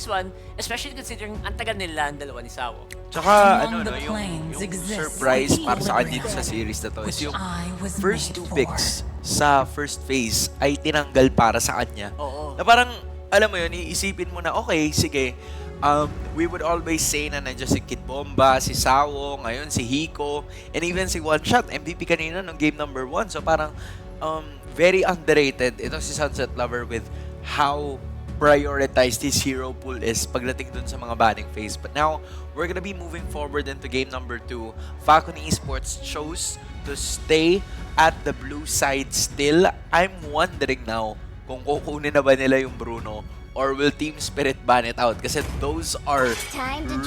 this one, especially considering ang tagal nila ang dalawa ni Sawo. Tsaka, yung surprise para sa akin dito sa series na to is yung first 2 picks sa first phase ay tinanggal para sa kanya. Oo. Na parang, alam mo yun, iisipin mo na, okay, sige, we would always say na nandiyan si Kid Bomba, si Sawo, ngayon si Hiko, and even si One Shot, MVP kanina nung game number 1. So parang, very underrated ito si Sunset Lover with how prioritized his hero pool is pagdating dun sa mga banning phase. But now, we're gonna be moving forward into game number 2. FCON Esports chose to stay at the blue side still. I'm wondering now kung kukunin na ba nila yung Bruno or will Team Spirit ban it out? Kasi those are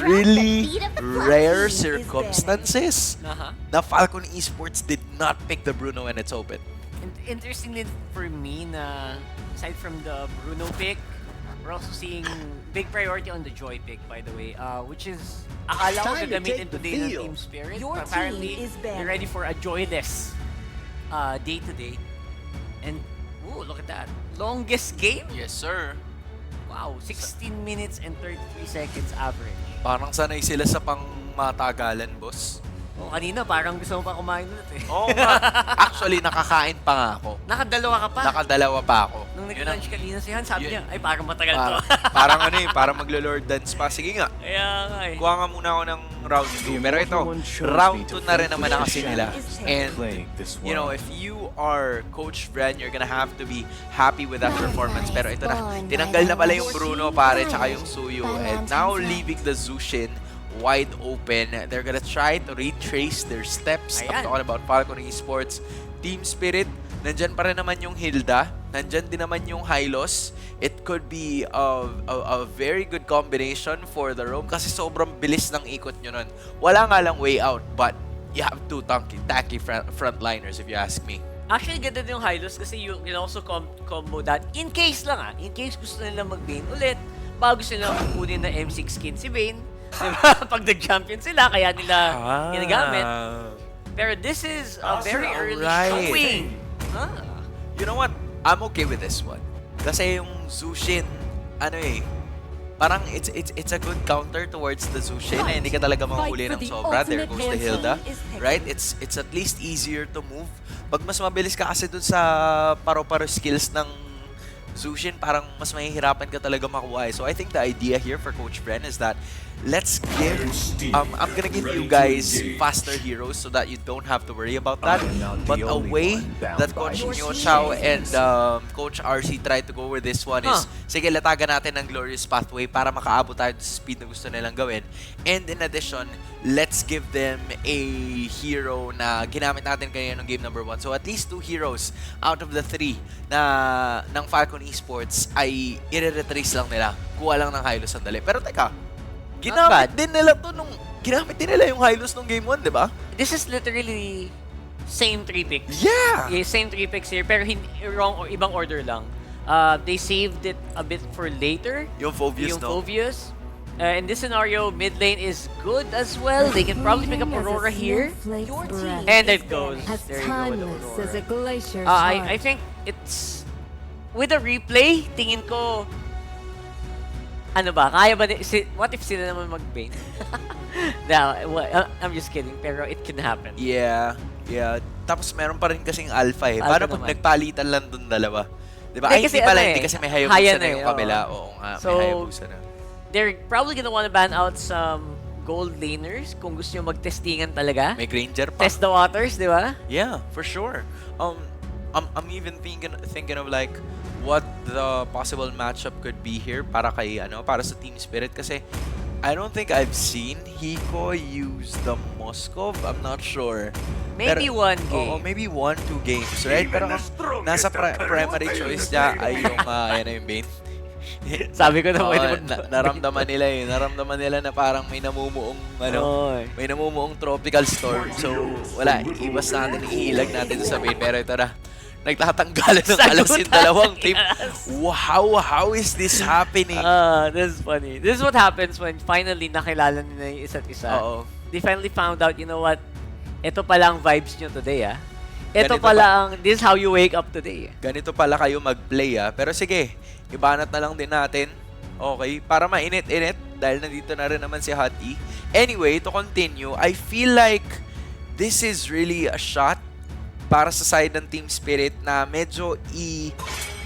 really rare circumstances na FCON Esports did not pick the Bruno when it's open. Interestingly for me na aside from the Bruno pick, we're also seeing big priority on the Joy pick, by the way, which is akala ko gagamitin today ng Team Spirit. But apparently, they're ready for a joyless day-to-day. And, ooh, look at that. Longest game? Yes, sir. Wow, 16 minutes and 33 seconds average. Parang sanay sila sa pang matagalan, boss. O, kanina parang gusto mo pa kumain ulit eh. Oo nga. Actually, nakakain pa nga ako. Nakadalawa ka pa? Nakadalawa pa ako. Nung nag-lunch kanina si Han, sabi niya, ay parang matagal to. Parang ano eh, parang maglo-lord dance pa. Sige nga. Kaya nga eh. Kuha nga muna ako ng round 2. Pero ito, round 2 na rin naman na kasi nila. And, you know, if you are Coach Bren, you're gonna have to be happy with that performance. Pero ito na, tinanggal na pala yung Bruno, pare, tsaka yung Suyu. And now, leaving the Zushin wide open. They're gonna try to retrace their steps. I'm talking about FCON Esports. Team Spirit, nandyan pa rin naman yung Hilda. Nandyan din naman yung Hylos. It could be a very good combination for the roam kasi sobrang bilis ng ikot nyo nun. Wala nga lang way out, but you have two tacky frontliners if you ask me. Actually, ganda din yung Hylos kasi you can also combo that. In case lang in case gusto nila mag-Bane ulit, bago sila kunin na M6 skin si Bane. Diba? Pag nag-champion sila, kaya nila ginagamit. Pero this is a very early showing. You know what? I'm okay with this one. Kasi yung Zushin, parang it's a good counter towards the Zushin na hindi ka talaga mahuli ng sobra. There goes the Hilda. Right? It's at least easier to move. Pag mas mabilis ka kasi dun sa paro-paro skills ng Zushin, parang mas mahihirapan ka talaga makuha. So I think the idea here for Coach Bren is that let's give, I'm gonna give you guys faster heroes so that you don't have to worry about that. But a way that Coach Nyo Chao and Coach RC tried to go with this one is, sige, latagan natin ng glorious pathway para makaabot tayo sa speed na gusto nilang gawin. And in addition, let's give them a hero na ginamit natin kanina ng game number 1. So at least 2 heroes out of the 3 na ng FCON Esports ay i-retrace lang nila. Kuha lang ng Hylos sandali. Pero teka, ginamit din nila yung Hylos nung game 1, di ba? This is literally same 3 picks. Yeah! Same 3 picks here, pero wrong or ibang order lang. They saved it a bit for later. Yung Phoveus, in this scenario, mid lane is good as well. They can probably pick up Aurora here. And it goes. There you go with Aurora. I think it's... With a replay, tingin ko... Ano ba? Kaya ba? What if sila naman mag-Bane? No, I'm just kidding. Pero it can happen. Yeah. Tapos meron pa rin kasing Alpha eh. Paano pag nagpalitan lang dun dalawa? Diba? Ay, hindi pala. Hindi kasi may Hayabusa na yung kabila. Oo nga, may Hayabusa na. They're probably gonna wanna ban out some gold laners kung gusto nyo mag-testingan talaga. May Granger pa. Test the waters, di ba? Yeah, for sure. I'm even thinking of like what the possible matchup could be here para kay para sa Team Spirit kasi I don't think I've seen Hiko use the Moskov. I'm not sure. Maybe one game. Maybe 1-2 games, right? Pero nasa primary choice niya ay yung yung Bane. Sabi ko na naramdaman nila na parang may namumuong may namumuong tropical storm. So wala, iwas natin, ihilag natin sa Bane. Pero ito na, nagtatanggalan ng alas yung dalawang team. Wow, how is this happening? This is funny. This is what happens when finally nakilala nila yung isa't isa. They finally found out, you know what? Ito pala ang vibes nyo today, Ito pala ang, this is how you wake up today. Ganito pala kayo mag-play, Pero sige, ibanat na lang din natin Okay, para mainit-init dahil nandito na rin naman si Hot E. Anyway, to continue, I feel like this is really a shot para sa side ng Team Spirit na medyo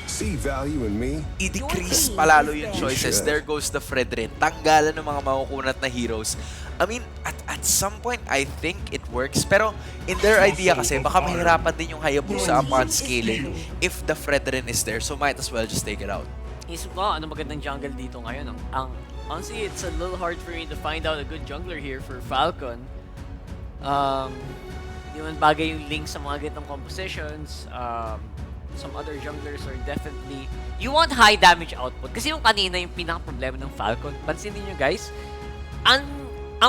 See value in me? i-decrease palalo yung choices. There goes the Fredrin. Tanggalan ng mga makukunat na heroes. I mean, at some point, I think it works. Pero in their idea kasi, baka mahirapan din yung Hayabusa upon scaling if the Fredrin is there. So might as well just take it out. Isip ko, ano magandang jungle dito ngayon. Honestly, it's a little hard for me to find out a good jungler here for Falcon. Di man bagay yung link sa mga ganitong compositions. Some other junglers are definitely... You want high damage output. Kasi yung kanina yung pinaka-problema ng Falcon. Pansinin nyo guys, ang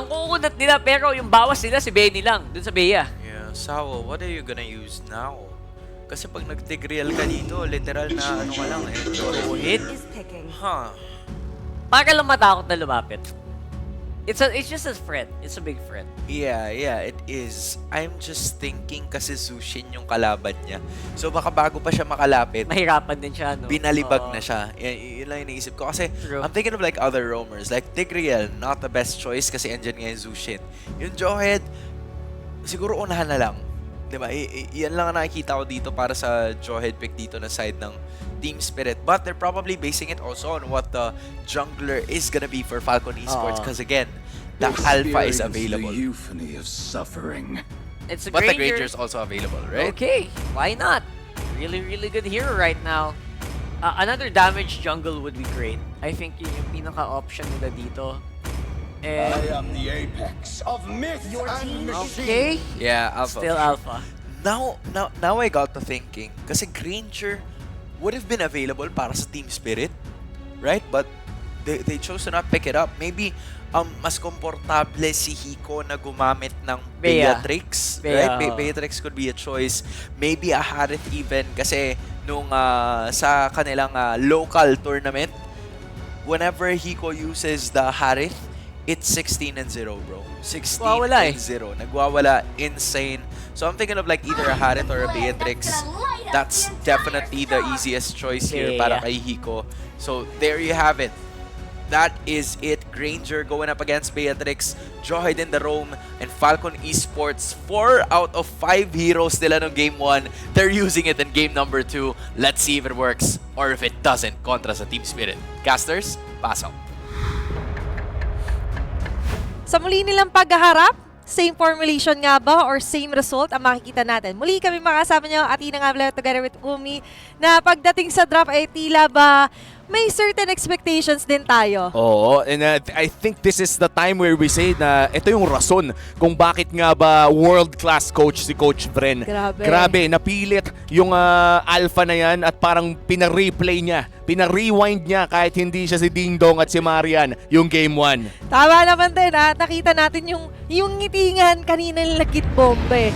kukunat nila pero yung bawas nila si Benny lang, dun sa Bea. Yeah, Sawo, what are you gonna use now? Kasi pag nag-tigreal ka dito, literal na ano ka lang eh. Hit? Huh. Para lang matakot na lumapit. It's just a threat. It's a big threat. Yeah, it is. I'm just thinking kasi Zushin yung kalaban niya. So baka bago pa siya makalapit, Mahirapan din siya, no? binalibag na siya. Yun lang yung naisip ko. Kasi True. I'm thinking of like other roamers. Like Tigreal, not the best choice kasi andyan nga yung Zushin. Yung Jawhead, siguro unahan na lang. Diba? Yan lang ang nakikita ko dito para sa Jawhead pick dito na side ng Team Spirit. But they're probably basing it also on what the jungler is gonna be for Falcon Esports. Because again, the alpha is available. The euphony of suffering. It's a But the Granger. Granger is also available, right? Okay, why not? Really, really good hero right now. Another damage jungle would be great. I think yun yung pinaka-option nila dito. And, I am the apex of myth and okay, Yeah, alpha. still alpha. Now I got to thinking. Kasi Granger would have been available para sa Team Spirit, right? But they chose to not pick it up. Maybe mas komportable si Hiko na gumamit ng Beatrix, right? Beatrix could be a choice. Maybe a Harith even kasi nung sa kanilang local tournament, whenever Hiko uses the Harith, it's 16-0, bro. 16-0. Nagwawala. Insane. So I'm thinking of like either a Harith or a Beatrix. That's definitely the easiest choice here para kay Hiko. So there you have it. That is it. Granger going up against Beatrix, Jawhead in the roam, and Falcon Esports. 4 out of 5 heroes nila no game 1. They're using it in game number 2. Let's see if it works or if it doesn't kontra sa Team Spirit. Casters, pass out. Sa muli nilang paghaharap, same formulation nga ba or same result ang makikita natin? Muli kami makasama nyo at Ina nga pala together with Umi na pagdating sa draft ay tila ba may certain expectations din tayo. Oo, and I think this is the time where we say na ito yung rason kung bakit nga ba world-class coach si Coach Bren. Grabe, napilit yung alpha na yan at parang pina-replay niya, pina-rewind niya kahit hindi siya si Ding Dong at si Marian yung game 1. Tama naman din ha, nakita natin yung ngitingan kanina lagit bombe.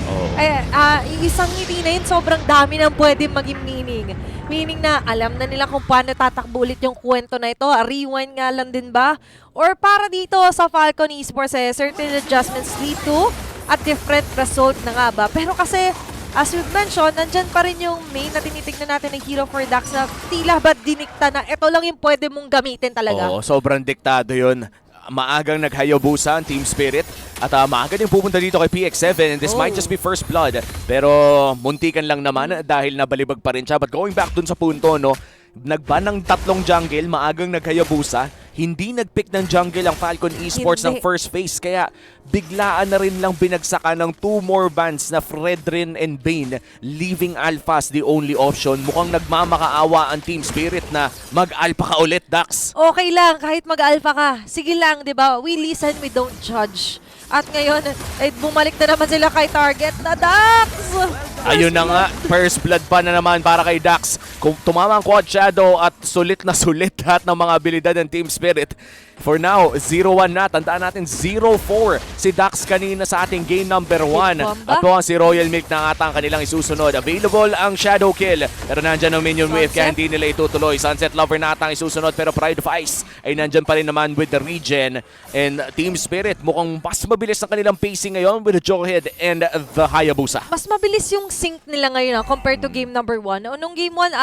Isang ngiti na yun, sobrang dami nang pwede maging meaning. Meaning na alam na nila kung paano tatakbo ulit yung kwento na ito. Rewind nga lang din ba? Or para dito sa Falcon Esports, certain adjustments lead to a different result na nga ba? Pero kasi, as we've mentioned, nandyan pa rin yung main na tinitignan natin ng Hero for Dax na tila ba dinikta na ito lang yung pwede mong gamitin talaga. Oo, sobrang diktado yun. Maagang naghayabusa ang Team Spirit at maaga din pupunta dito kay PX7 and this might just be first blood pero muntikan lang naman dahil nabalibag pa rin siya. But going back dun sa punto, no, nagban ng 3 jungle, maagang naghayabusa, hindi nagpick ng jungle ang Falcon Esports ng first phase kaya biglaan na rin lang binagsakan ng 2 more bans na Fredrin and Bane, leaving Alpha as the only option. Mukhang nagmamakaawa ang Team Spirit na mag-alpha ka ulit, Dax. Okay lang, kahit mag-alpha ka. Sige lang, di ba? We listen, we don't judge. At ngayon, bumalik na naman sila kay target na Dax! Ayun na nga, first blood pa na naman para kay Dax. Kung tumama ang Quad Shadow at sulit na sulit lahat ng mga abilidad ng Team Spirit. For now, 0-1 na. Tandaan natin, 0-4 si Dax kanina sa ating game number 1. At mukhang si Royal Milk na ata ang kanilang isusunod. Available ang Shadow Kill. Pero nandyan ang Minion Wave kaya hindi nila itutuloy. Sunset Lover na ata ang isusunod. Pero Pride of Ice ay nandyan pa rin naman with the Regen. And Team Spirit mukhang mas mabilis ang kanilang pacing ngayon with the Jawhead and the Hayabusa. Mas mabilis yung yung sync nila ngayon compared to game number 1. Nung game 1,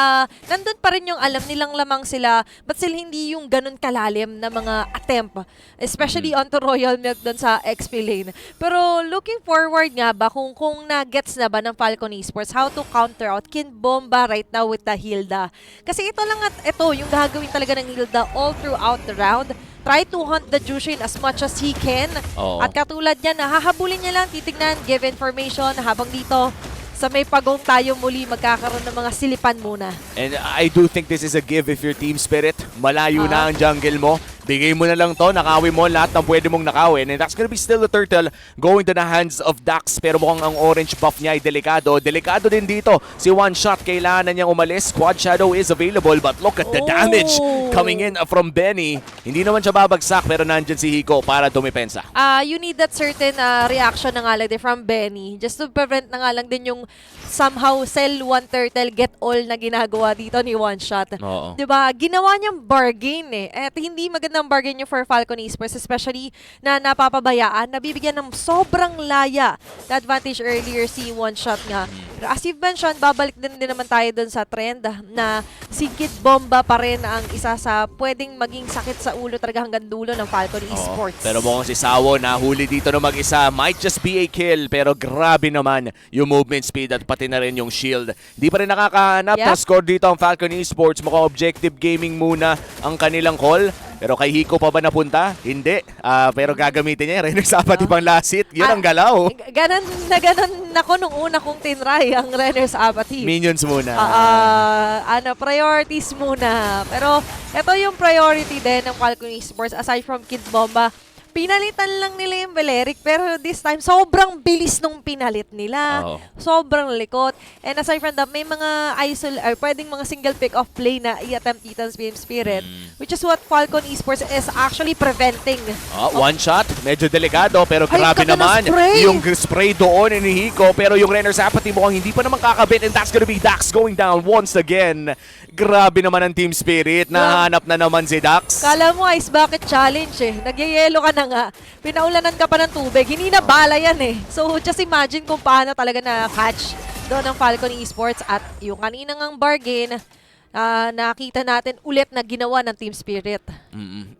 nandun pa rin yung alam nilang lamang sila, but still hindi yung ganun kalalim na mga attempt. Especially onto Royal Milk dun sa XP lane. Pero looking forward nga ba, kung na-gets na ba ng Falcon Esports how to counter out Kin Bomba right now with the Hilda. Kasi ito lang at ito, yung gagawin talaga ng Hilda all throughout the round. Try to hunt the Jushin as much as he can. At katulad niya, hahabulin niya lang, titignan, give information, habang dito, sa may pagong tayo muli magkakaroon ng mga silipan muna. And I do think this is a give if your team spirit. Malayo na ang jungle mo. Bigay mo na lang to, nakawin mo lahat ng pwede mong nakawin. And that's gonna be still the turtle going to the hands of Dax. Pero mukhang ang orange buff niya ay delikado. Delikado din dito. Si One Shot, kailangan na niyang umalis. Squad Shadow is available. But look at the damage coming in from Benny. Hindi naman siya babagsak pero nandyan si Hiko para dumepensa. You need that certain reaction na nga lang din from Benny. Just to prevent na nga lang din yung somehow sell one turtle, get all na ginagawa dito ni One Shot. Diba? Ginawa niyang bargain eh. At hindi magandang bargain yung for Falcon Esports, especially na napapabayaan, nabibigyan ng sobrang laya na advantage earlier si One Shot nga. Pero as you've mentioned, babalik din naman tayo dun sa trend na si Kid Bomba pa rin ang isa sa pwedeng maging sakit sa ulo talaga hanggang dulo ng Falcon Esports. Pero mukhang si Sawo nahuli dito na mag-isa. Might just be a kill pero grabe naman yung movement speed at pati na rin yung shield. Hindi pa rin nakakahanap na score dito ang Falcon Esports. Mukhang objective gaming muna ang kanilang call. Pero kay Hiko pa ba napunta? Hindi. Pero gagamitin niya rin sa apat ibang last hit. Yun ang galaw. Ganon ako nung una kong tinry ang Renner's Apathy. Minions muna. Priorities muna. Pero ito yung priority din ng Falcon Esports aside from Kid Bomba. Pinalitan lang nila yung Beleric, pero this time, sobrang bilis nung pinalit nila. Sobrang likot. And aside from that, may mga pwedeng mga single pick-off play na i-attempt Ethan's Beam Spirit, which is what Falcon Esports is actually preventing. One shot, medyo delikado, pero grabe naman yung spray doon ni Hiko. Pero yung Renner's Apathy mukhang hindi pa naman kakabit, and that's gonna be Dax going down once again. Grabe naman ang team spirit. Nahanap na naman si Dax. Kala mo Ice Bucket Challenge eh. Nagyayelo ka na nga. Pinaulanan ka pa ng tubig. Hindi na bala yan eh. So just imagine kung paano talaga na-catch doon ng Falcon Esports. At yung kaninang ang bargain, nakita natin ulit na ginawa ng Team Spirit.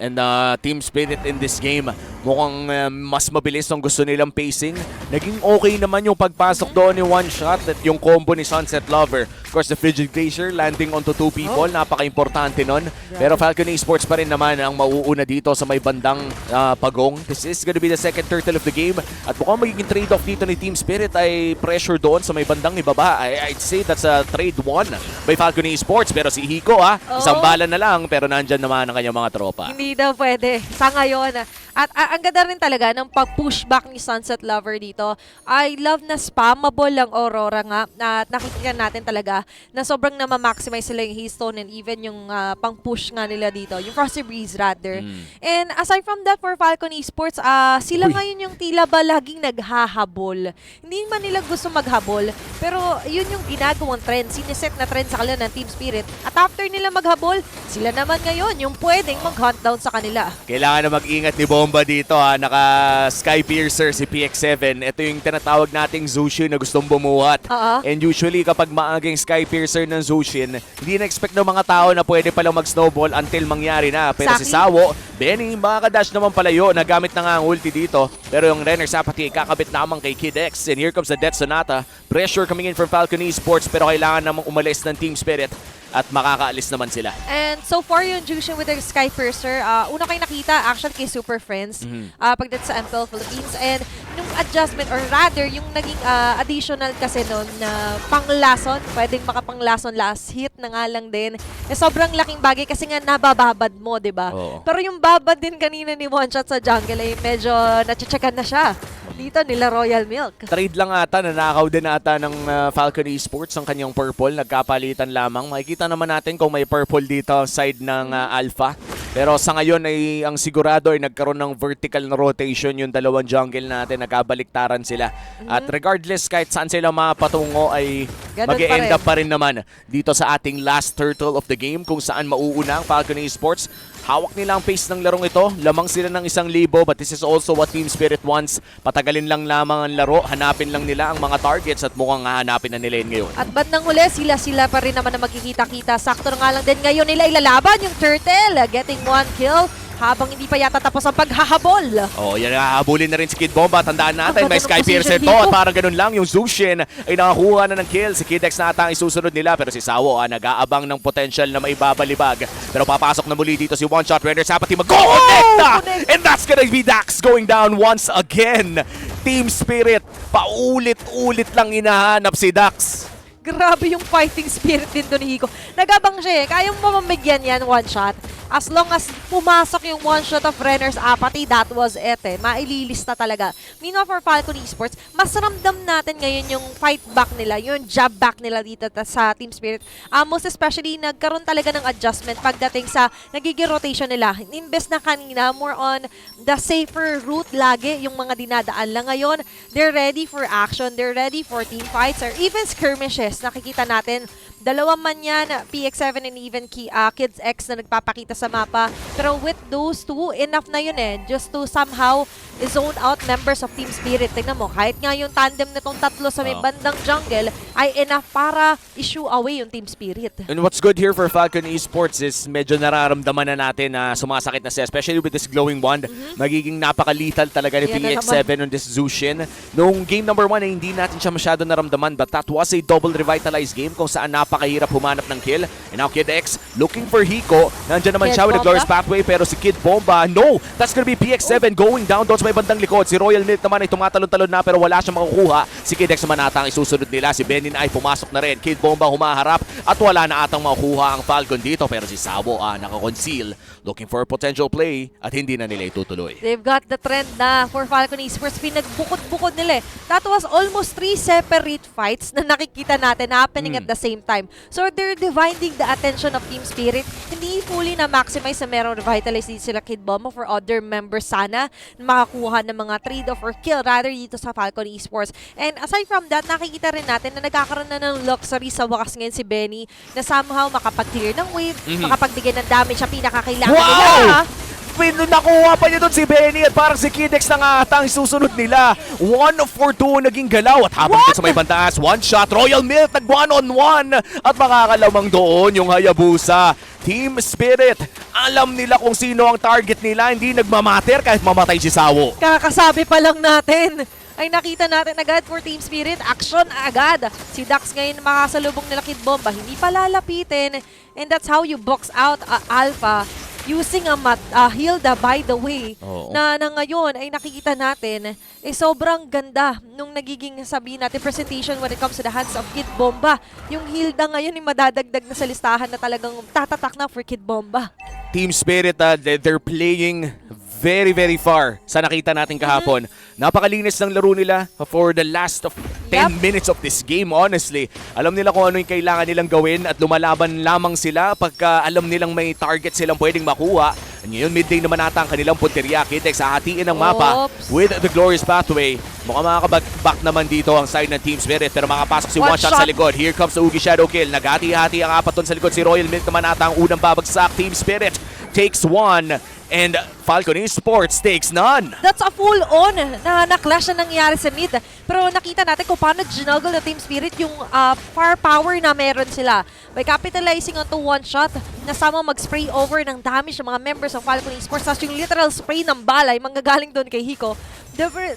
And Team Spirit in this game, mukhang mas mabilis ang gusto nilang pacing. Naging okay naman yung pagpasok doon ni One Shot at yung combo ni Sunset Lover. Of course, the Frigid Glacier landing onto two people, napaka-importante nun. Pero Falcon Esports pa rin naman ang mauuna dito sa may bandang pagong. This is gonna be the second turtle of the game. At mukhang magiging trade-off dito ni Team Spirit ay pressure doon sa may bandang ibaba. I'd say that's a trade won by Falcon Esports. Pero si Hiko isang bala na lang pero nandyan naman ang kanyang mga tropa. Hindi daw pwede sa ngayon. At ang ganda rin talaga ng pag-pushback ni Sunset Lover dito. I love na spammable lang Aurora nga. At nakikita natin talaga na sobrang na-maximize sila yung Heystone and even yung pang-push nga nila dito. Yung Frosty Breeze rather. And aside from that for Falcon Esports, sila ngayon yung tila ba laging naghahabol. Hindi man nila gusto maghabol. Pero yun yung ginagawang trend. Sineset na trend sa kanila ng Team Spirit. At after nila maghabol, sila naman ngayon yung pwedeng mag-hunt down sa kanila. Kailangan na mag-ingat ni Bomba dito Naka Sky Piercer si PX7. Ito yung tinatawag nating Zushin na gustong bumuhat. And usually kapag maaging Sky Piercer ng Zushin, hindi na-expect ng mga tao na pwede palang mag-snowball until mangyari na. Pero si Sawo, Benny, makakadash naman palayo. Nagamit na nga ang ulti dito. Pero yung Renner's Apathy kakabit naman kay Kid X. And here comes the Death Sonata. Pressure coming in from Falcon Esports pero kailangan namang umalis ng Team Spirit. At makakaalis naman sila. And so far yung Jushin with the Sky Piercer, una kayo nakita actually kay Super Friends pagdating sa FIL Philippines. And yung adjustment or rather yung naging additional kasi nun na panglason, pwedeng makapanglason last hit na nga lang din. Sobrang laking bagay kasi nga nabababad mo, di ba? Pero yung babad din kanina ni One Shot sa jungle ay medyo natcheckan na siya. Dito nila Royal Milk. Trade lang ata, nanakaw din ata ng Falcon Esports ang kanyang purple. Nagkapalitan lamang. Makikita naman natin kung may purple dito side ng Alpha. Pero sa ngayon ay ang sigurado ay nagkaroon ng vertical na rotation yung dalawang jungle natin. Nagkabaliktaran sila. At regardless kahit saan sila mapatungo ay Ganun mag-e-end pa rin. up pa rin naman dito sa ating last turtle of the game kung saan mauuna ang Falcon Esports. Hawak nila ang pace ng larong ito. Lamang sila ng 1,000 but this is also what Team Spirit wants. Patagalin lang lamang ang laro. Hanapin lang nila ang mga targets at mukhang hahanapin na nila yun ngayon. At bandang huli, sila pa rin naman na magkikita-kita. Sakto na nga lang din ngayon nila ilalaban yung Turtle. Getting 1 kill habang hindi pa yata tapos ang paghahabol. Oh, yan hahabulin na rin si Kid Bomba. Tandaan natin, Ang may ganda ng Sky Piercer position to. At dito. parang ganun lang, yung Zushin ay nakakuha na ng kill. Si Kid X na ata ang isusunod nila. Pero si Sawo nag-aabang ng potential na maibabalibag. Pero papasok na muli dito si One Shot Render. Sapati mag-connecta! Connect! And that's gonna be Dax going down once again. Team Spirit, paulit-ulit lang hinahanap si Dax. Grabe yung fighting spirit din doon ni Hiko. Nagabang siya eh. Kaya mo mamigyan yan one shot. As long as pumasok yung one shot of Renner's apathy, that was it eh. Maililista talaga. Meanwhile for Falcon Esports, mas ramdam natin ngayon yung fight back nila, yung jab back nila dito sa Team Spirit. Most especially, nagkaroon talaga ng adjustment pagdating sa nagiging rotation nila. Imbes na kanina, more on the safer route lagi, yung mga dinadaan lang ngayon. They're ready for action, they're ready for team fights, or even skirmishes. Nakikita natin, dalawa man yan, PX7 and even Kids X na nagpapakita sa mapa. Pero with those two, enough na yun eh. Just to somehow zone out members of Team Spirit. Tingnan mo, kahit nga yung tandem nitong tatlo sa may bandang jungle, ay enough para issue away yung Team Spirit. And what's good here for Falcon Esports is medyo nararamdaman na natin na sumasakit na siya, especially with this glowing wand. Magiging napaka-lethal talaga ni Yan na PX7 on this Zushin. Noong game number 1 ay hindi natin siya masyado naramdaman, but that was a double revitalized game kung saan napakahirap humanap ng kill. And now Kid X looking for Hiko. Nandiyan naman Kid siya with the Bomba. Glorious Pathway, pero si Kid Bomba, no! That's gonna be PX7 going down doon sa may bandang likod. Si Royal Milk naman ay tumatalon-talon na pero wala siyang makukuha. Si Kid X naman ata ang isusunod nila. Si Benin ay pumasok na rin. Kid Bomba humaharap at wala na atang makukuha ang Falcon dito, pero si Sabo naka-conceal. Looking for a potential play at hindi na nila itutuloy. They've got the trend na for Falcon Esports, pinagbukod-bukod nila eh. That was almost 3 separate fights na nakikita natin happening at the same time. So they're dividing the attention of Team Spirit. Hindi fully na-maximize na merong revitalize din sila Kid Bomba for other members sana na makakuha ng mga trade-off or kill rather dito sa Falcon Esports. And aside from that, nakikita rin natin na nagkakaroon na ng luxury sa wakas ngayon si Benny na somehow makapag-clear ng wave, makapagbigay ng damage sa pinakakailangan nila. Nakuha pa niya doon si Benny at parang si Kid X na nga ata ang susunod nila. 1 for 2 naging galaw at habang dito sa may bantaas, one shot, Royal Milk nag 1-on-1 at makakalamang doon yung Hayabusa. Team Spirit, alam nila kung sino ang target nila, hindi nagmamatter kahit mamatay si Sawo. Kakasabi pa lang natin ay nakita natin agad for Team Spirit. Action agad. Si Dax ngayon makasalubong nila Kid Bomba. Hindi pa lalapitin. And that's how you box out Alpha using a Hilda, by the way, na ngayon ay nakikita natin sobrang ganda nung nagiging sabihin natin presentation when it comes to the hands of Kid Bomba. Yung Hilda ngayon ay madadagdag na sa listahan na talagang tatatak na for Kid Bomba. Team Spirit, they're playing very far sa nakita natin kahapon. Napakalinis ng laro nila for the last of 10 minutes of this game, honestly. Alam nila kung ano yung kailangan nilang gawin at lumalaban lamang sila pagka alam nilang may target silang pwedeng makuha. Ngayon, midday naman ata ang kanilang punteriya. Kitex, hahatiin ang mapa with the Glorious Pathway. Mukhang makakabag-back naman dito ang side ng Team Spirit pero makapasok si One Shot sa likod. Here comes the Ugi Shadow Kill. Naghati-hati ang apat doon sa likod. Si Royal Milk naman ata ang unang babagsak. Team Spirit takes 1 and Falcon Esports takes none. That's a full-on na clash na nangyari sa mid. Pero nakita natin kung paano ginuggle ng Team Spirit yung firepower na meron sila. By capitalizing onto one shot, nasama mag-spray over ng damage ng mga members ng Falcon Esports. Tapos yung literal spray ng balay, manggagaling doon kay Hiko.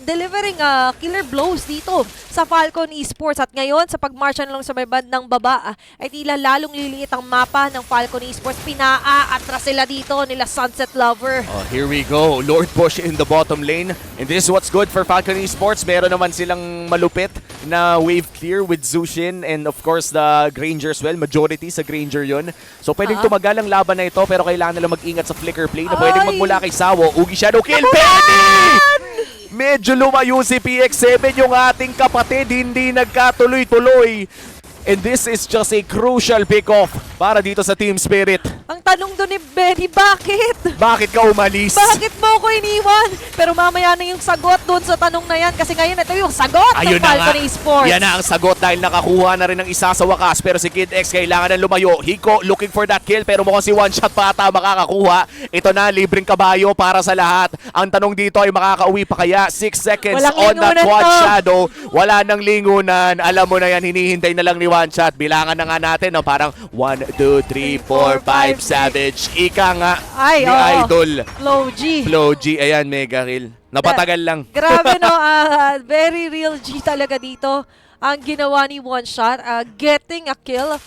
Delivering killer blows dito sa Falcon Esports. At ngayon, sa pagmarcha lang sa may bandang baba, ay tila lalong liliit ang mapa ng Falcon Esports. Pinaa-atras sila dito nila Sunset Lover. Here we go. Lord Push in the bottom lane. And this is what's good for Falcon Esports. Meron naman silang malupit na wave clear with Zushin and of course the Granger as well. Majority sa Granger yun. So pwedeng tumagal ang laban na ito pero kailangan nila mag-ingat sa flicker play na pwedeng magmula kay Sawo. Ugi Shadow Kill. Benny! Medyo lumayo si PX7, yung ating kapatid, hindi nagkatuloy-tuloy. And this is just a crucial pick-off para dito sa Team Spirit. Ang tanong doon ni Benny, bakit? Bakit ka umalis? Bakit mo ko iniwan? Pero mamaya na yung sagot doon sa tanong na yan kasi ngayon ito yung sagot Ayun ng na nga. Falcon Esports. Yan na ang sagot dahil nakakuha na rin ng isa sa wakas. Pero si Kid X kailangan na lumayo. Hiko looking for that kill pero mukhang si One Shot pa ata makakakuha. Ito na, libreng kabayo para sa lahat. Ang tanong dito ay makakauwi pa kaya? 6 seconds Walang on that lingunan quad to. shadow. Wala nang lingunan. Alam mo na yan, hinihintay na lang ni One Shot. Bilangan na nga natin. No? Parang 1, 2, 3, 4, 5, Savage. Ika nga Ay, ni oo. Idol. Flow G. Flow G, ayan, mega kill. Napatagal lang. Grabe no, very real G talaga dito ang ginawa ni One Shot, getting a kill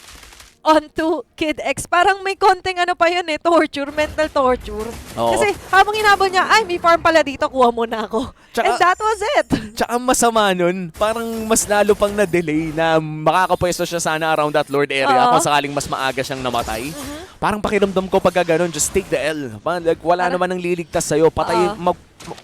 onto Kid X. Parang may konting ano pa yun torture, mental torture. Oo. Kasi habang hinabol niya, ay may farm pala dito, kuha mo na ako. And that was it. Tsaka masama nun, parang mas lalo pang na-delay na makakapwesto siya sana around that Lord area Oo. kung sakaling mas maaga siyang namatay. Parang pakiramdam ko pagka ganun, just take the L. Like, wala naman nang liligtas sa'yo. Patay,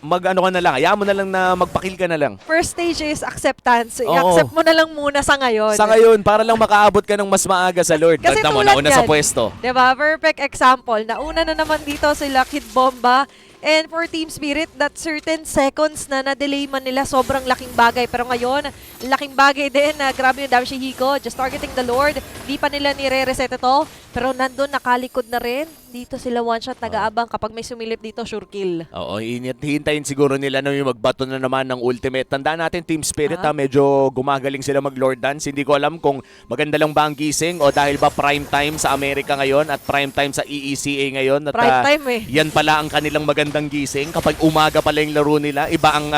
mag-ano ka na lang, hayaan mo na lang na magpakil ka na lang. First stage is acceptance. Oo. I-accept mo na lang muna sa ngayon. Sa ngayon, para lang makaabot ka ng mas maaga sa Lord. Kasi Tignan mo, tulad nauna yan, sa pwesto. diba? Perfect example. Nauna na naman dito sila Kid Bomba. And for Team Spirit, that certain seconds na na-delay man nila, sobrang laking bagay. Pero ngayon, laking bagay din na grabe yung damage si Hiko. Just targeting the Lord. Di pa nila nire-reset ito. Pero nandun, nakalikod na rin. Dito sila one shot, nag-aabang. Kapag may sumilip dito, sure kill. Oo, hintayin siguro nila na yung magbato na naman ng ultimate. Tandaan natin, Team Spirit, medyo gumagaling sila mag-Lord Dance. Hindi ko alam kung maganda lang ba ang gising o dahil ba prime time sa Amerika ngayon at prime time sa EECA ngayon. At, Prime time eh. Yan pala ang kanilang magandang gising. Kapag umaga pala yung laro nila, iba ang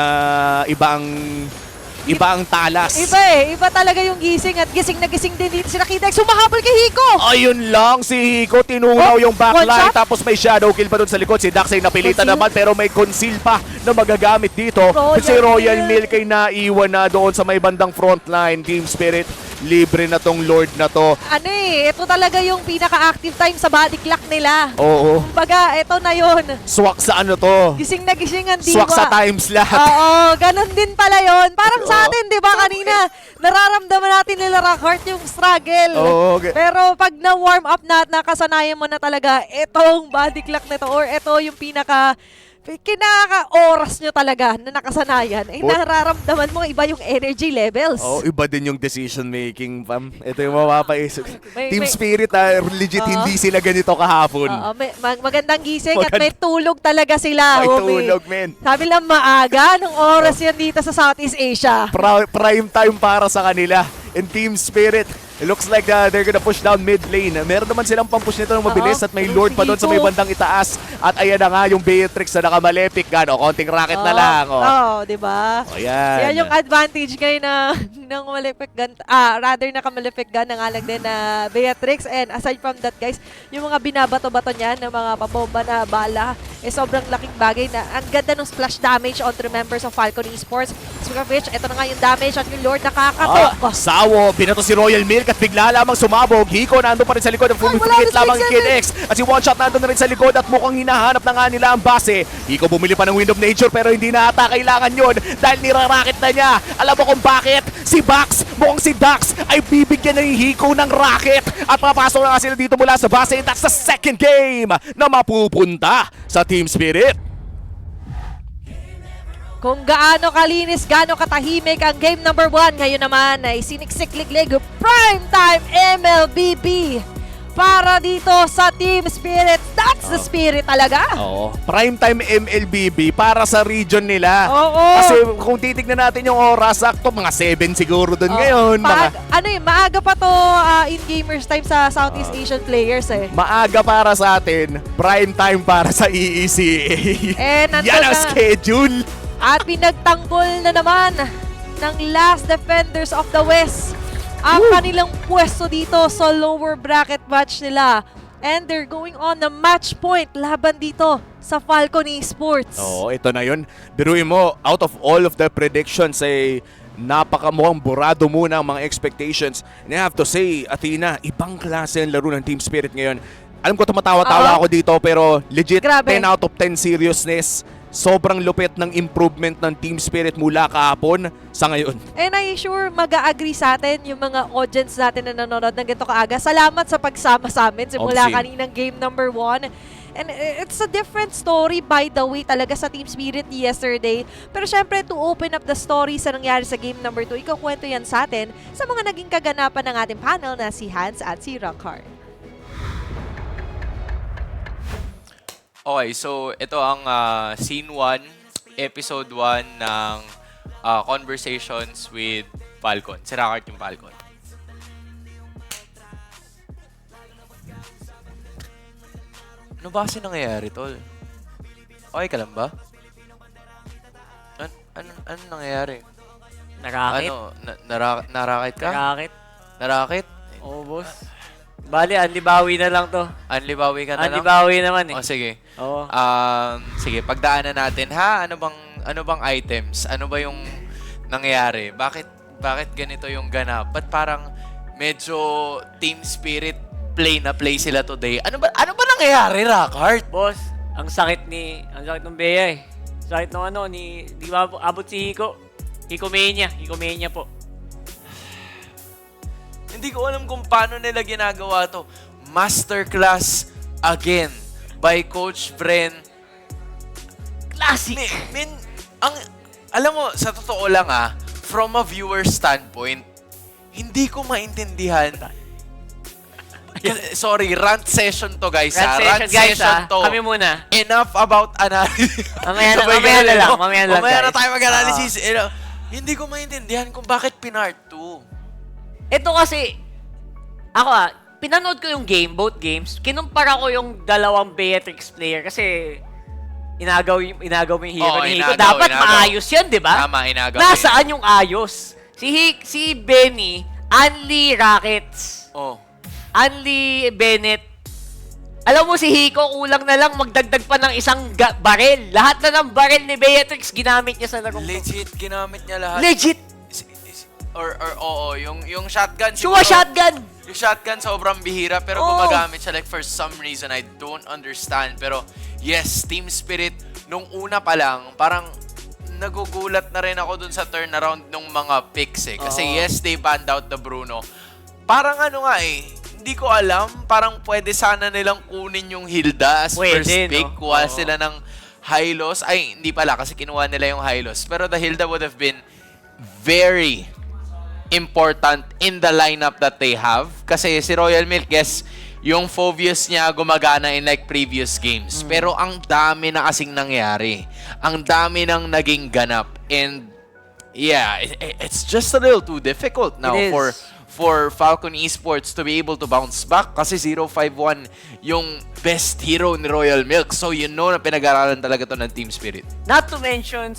talas. Iba talaga yung gising at gising na gising din dito sila Kid X. Sumahabol kay Hiko! Ayun lang, si Hiko tinunaw yung one backline shot? tapos may shadow kill pa doon sa likod. Si Dax ay napilitan Conceal? naman pero may conceal pa na magagamit dito. Royal Si Royal Milk. Milk ay naiwan na doon sa may bandang frontline. Team Spirit, libre na tong Lord na to. Ano ito talaga yung pinaka-active time sa body clock nila. Oo. Kumbaga, ito na yun. Swak sa ano to? Gising na gising ang diwa. Swak sa time slot. Oo, ganun din pala yun. Parang sa atin, di ba kanina, nararamdaman natin nila Rockhart yung struggle. Oo, okay. Pero pag na-warm up na at nakasanayan mo na talaga, itong body clock nito or ito yung kinaka-oras nyo talaga na nakasanayan, ay nararamdaman mo iba yung energy levels. Oh, iba din yung decision making, fam. Ito yung mapapaisip. Team May- Spirit, legit hindi sila ganito kahapon. Oo, magandang gising at may tulog talaga sila. May homie. tulog, men. Sabi lang maaga, nung oras yan dito sa Southeast Asia. Prime time para sa kanila. And Team Spirit, it looks like they're gonna push down mid lane. Meron naman silang pampush nito ng mabilis at may Lord pa doon sa may bandang itaas. At ayan na nga yung Beatrix na nakamalepik. Konting rocket na lang. Oo, di ba? O yan. Yan yung advantage ngayon ng malipik gun, rather nakamalipik gun na nga lang din na Beatrix. And aside from that guys, yung mga binabato-bato niyan ng mga pabomba na bala, sobrang laking bagay na ang ganda ng splash damage onto the members of Falcon Esports. Speaking of which, ito na nga yung damage at yung Lord nakakatok. Sawo, binato si Royal Milk at bigla lamang sumabog. Hiko nandun pa rin sa likod. Pumipigit lamang yung Kid X. At si One Shot nandun na rin sa likod at mukhang hinahanap na nga nila ang base. Hiko bumili pa ng Wind of Nature pero hindi na ata kailangan yun dahil nirarakit na niya. Alam mo kung bakit? Si Bax, mukhang si Dax ay bibigyan ng Hiko ng racket. At papasok na nga sila dito mula sa base. And that's the second game na mapupunta sa Team Spirit. Kung gaano kalinis, gaano katahimik ang game number 1. Ngayon naman ay siniksik-liglig primetime MLBB para dito sa Team Spirit. That's the spirit talaga. Oo. Primetime MLBB para sa region nila. Oo. Kasi kung titignan natin yung oras, sakto mga 7 siguro doon ngayon. Maaga pa to in gamers time sa Southeast Asian players eh. Maaga para sa atin, prime time para sa EECA. Nandun Yan ang na. schedule. At pinagtanggol na naman ng last defenders of the West ang kanilang pwesto dito sa lower bracket match nila. And they're going on the match point laban dito sa Falcon Esports. Oo, ito na yun. Biruin mo, out of all of the predictions, napakamukhang burado muna ang mga expectations. And I have to say, Athena, ibang klase ang laro ng Team Spirit ngayon. Alam ko tumatawa-tawa ako dito pero legit Grabe. 10 out of 10 seriousness. sobrang lupit ng improvement ng Team Spirit mula kahapon sa ngayon. And I sure mag-a-agree sa atin yung mga audience natin na nanonood ng ganito kaaga. Salamat sa pagsama sa amin simula Obviously. kaninang game number 1. And it's a different story by the way talaga sa Team Spirit yesterday. Pero syempre to open up the story sa nangyari sa game number 2, ikukwento yan sa atin sa mga naging kaganapan ng ating panel na si Hans at si Rockhard. Okay, so ito ang Scene 1, Episode 1 ng Conversations with Falcon. Si Rockart yung Falcon. Ano ba kasi nangyayari, tol? Okay ka lang ba? Ano nangyayari? Narakit. Ano? Narakit ka? Narakit. Narakit? Oo, boss. Bali, anlibawi na lang to. Anlibawi ka na lang? Anlibawi naman eh. O, sige. Oo. Sige, pagdaanan natin, ha? Ano bang items? Ano ba yung nangyayari? Bakit ganito yung ganap? Ba't parang medyo team spirit play na play sila today? Ano ba nangyayari, Rockhart? Boss, ang sakit ng Bea eh. Sakit ng di ba abot si Hiko? Hikomania po. Hindi ko alam kung paano nila ginagawa to. Masterclass again by Coach Bren. Classic! Alam mo, sa totoo lang from a viewer standpoint, hindi ko maintindihan. Sorry, rant session to guys. Rant session to. Kami muna. Enough about analysis. Mamaya na lang. Mamaya na guys. tayo mag-analysis. Hindi ko maintindihan kung bakit pinart 2. Ito kasi, ako pinanood ko yung game, both games. Kinumpara ko yung dalawang Beatrix player kasi inagaw mo yung hero ni Hiko. Dapat maayos yan, di ba? Tama, inagaw. Nasaan yung ayos? Si Benny, Anli Rockets. Anli Bennett. Alam mo si Hiko, kulang na lang magdagdag pa ng isang barel. Lahat na ng barel ni Beatrix, ginamit niya sa larong. Legit, ginamit niya lahat. Legit! Oo, yung shotgun. Sure, shotgun! Yung shotgun sobrang bihira pero gumagamit siya like for some reason I don't understand. Pero yes, Team Spirit, nung una pa lang, parang nagugulat na rin ako dun sa turnaround ng mga picks eh. Kasi yes, they banned out the Bruno. Parang hindi ko alam, parang pwede sana nilang kunin yung Hilda as first pick. Kuha sila ng Hylos. Ay, hindi pala kasi kinuha nila yung Hylos. Pero the Hilda would have been very important in the lineup that they have. Kasi si Royal Milk, yes, yung Phobius niya gumagana in like previous games. Pero ang dami na kasing nangyari. Ang dami nang naging ganap. And yeah, it's just a little too difficult now for Falcon Esports to be able to bounce back kasi 0-5-1 yung best hero ni Royal Milk. So you know na pinag-aralan talaga to ng Team Spirit. Not to mention,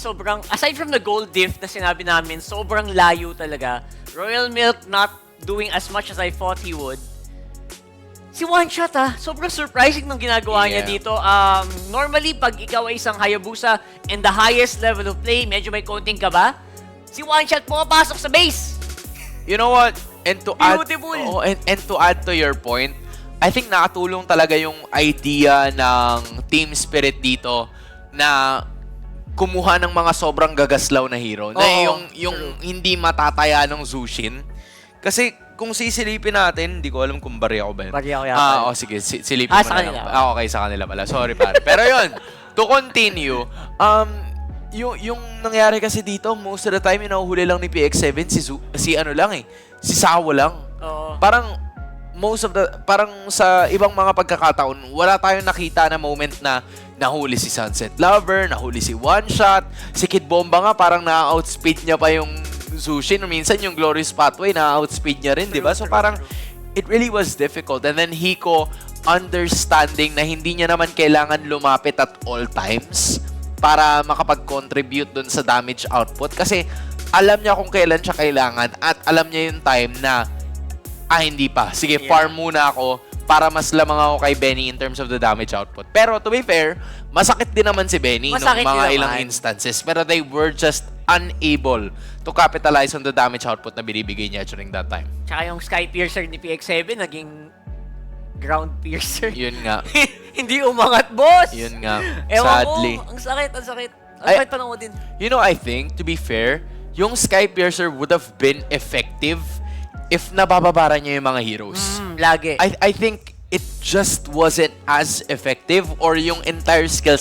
aside from the gold diff na sinabi namin, sobrang layo talaga. Royal Milk not doing as much as I thought he would. Si One Shot sobrang surprising nung ginagawa niya dito. Normally, pag ikaw ay isang Hayabusa and the highest level of play, medyo may konting kaba, si One Shot pumapasok sa base. You know what? And to add, Beautiful. and to add to your point, I think nakatulong talaga yung idea ng Team Spirit dito na kumuha ng mga sobrang gagaslaw na hero. Na yung hindi matataya ng Zushin. Kasi kung sisilipin natin, hindi ko alam kung bari ako ba yun. Bari ako yata. Sige, silipin mo sa na kanila. lang. Okay, sa kanila pala. Sorry, pare. Pero yun, to continue, yung nangyari kasi dito, most of the time, huli lang ni PX7, si Sawa lang. Parang parang sa ibang mga pagkakataon, wala tayong nakita na moment na nahuli si Sunset Lover, nahuli si One Shot, si Kid Bomba nga parang na-outspeed niya pa yung Zushin. Minsan yung Glorious Pathway na-outspeed niya rin, di ba? So parang it really was difficult. And then Hiko understanding na hindi niya naman kailangan lumapit at all times para makapag-contribute dun sa damage output. Kasi alam niya kung kailan siya kailangan at alam niya yung time na hindi pa. Sige, farm muna ako para mas lamang ako kay Benny in terms of the damage output. Pero to be fair, masakit din naman si Benny nung mga ilang instances. Pero they were just unable to capitalize on the damage output na binibigay niya during that time. Tsaka yung Sky Piercer ni PX7 naging ground piercer. Yun nga. Hindi umangat, boss! Yun nga, Ewan sadly. ko, ang sakit, ang sakit. Ang Ay- sakit panoodin. You know, I think, to be fair, yung Sky Piercer would have been effective if nabababara niya yung mga heroes. Lagi. I think it just wasn't as effective or yung entire skill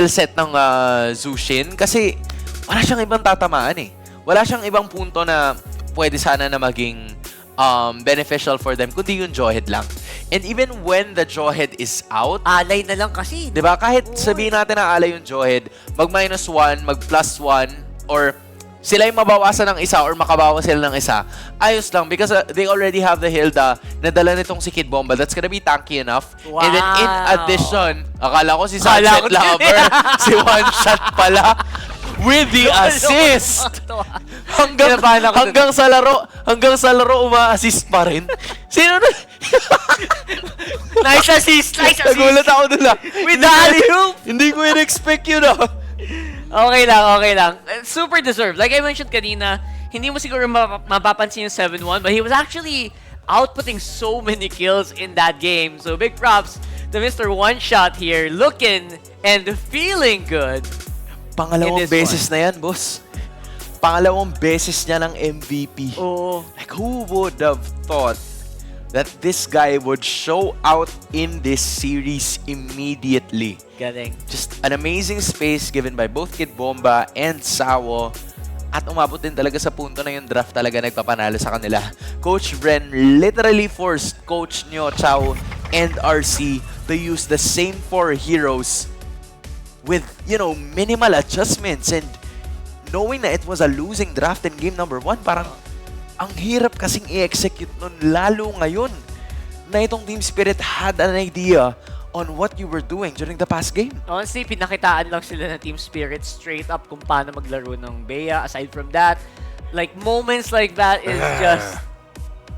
set ng Zushin kasi wala siyang ibang tatamaan eh. Wala siyang ibang punto na pwede sana na maging beneficial for them kundi yung Jawhead lang. And even when the Jawhead is out, Alay na lang kasi. 'di ba? Kahit sabihin natin na alay yung Jawhead, mag-1, mag+1 or sila yung mabawasan ng isa or makabawas sila ng isa, ayos lang because they already have the Hilda na dala nitong si Kid Bomba that's gonna be tanky enough. Wow. And then in addition, akala ko si Akala Sunset ko din. Lover, si One Shot pala with the assist. Kinabahan ako dun. Hanggang sa laro uma-assist pa rin. Sino na? Nice assist! Nice assist! Nagulat ako dun ah. With the alley-oop! Hindi ko in-expect yun ah. Okay lang, okay lang. Super deserved. Like I mentioned kanina, hindi mo siguro mapapansin yung 7-1, but he was actually outputting so many kills in that game. So big props to Mr. One Shot here, looking and feeling good. Pangalawang In this beses na yan, boss. Pangalawang beses niya ng MVP. Oo. Like, who would have thought that this guy would show out in this series immediately? Galing. Just an amazing space given by both Kid Bomba and Sawo. At umabot din talaga sa punto na yung draft talaga nagpapanalo sa kanila. Coach Bren literally forced Coach Nyo, Chao, and RC to use the same 4 heroes with, you know, minimal adjustments. And knowing na it was a losing draft in game number 1, parang ang hirap kasing i-execute nun, lalo ngayon na itong Team Spirit had an idea on what you were doing during the past game. Honestly, pinakitaan lang sila ng Team Spirit straight up kung paano maglaro ng Bea. Aside from that, like moments like that is just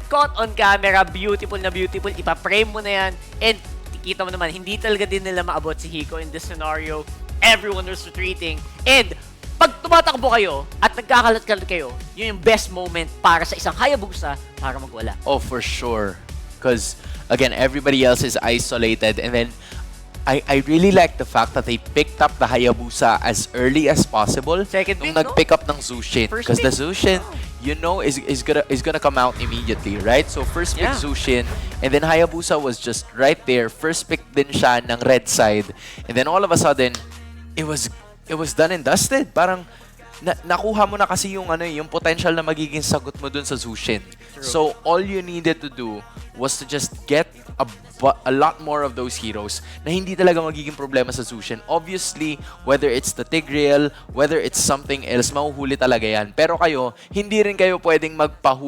caught on camera, beautiful na beautiful. Ipa-frame mo na yan. And kita mo naman, hindi talaga din nila maabot si Hiko in this scenario. Everyone was retreating. And pag tumatakbo kayo at nagkakalat-kalat kayo, yun yung best moment para sa isang Hayabusa para magwala. Oh, for sure. Because, again, everybody else is isolated. And then, I really like the fact that they picked up the Hayabusa as early as possible. Second nung pick, no? nag-pick up ng Zushin. First Because the pick. Zushin, you know, is gonna come out immediately, right? So, first pick Yeah. Zushin. And then Hayabusa was just right there. First pick din siya ng red side. And then all of a sudden, it was done and dusted. Parang, nakuha mo na kasi yung yung potential na magiging sagot mo dun sa Zushin. So all you needed to do was to just get a lot more of those heroes na hindi talaga magiging problema sa Zushin. Obviously, whether it's the Tigreal, whether it's something else, mahuhuli talaga yan. Pero kayo, hindi rin kayo pwedeng magpahuli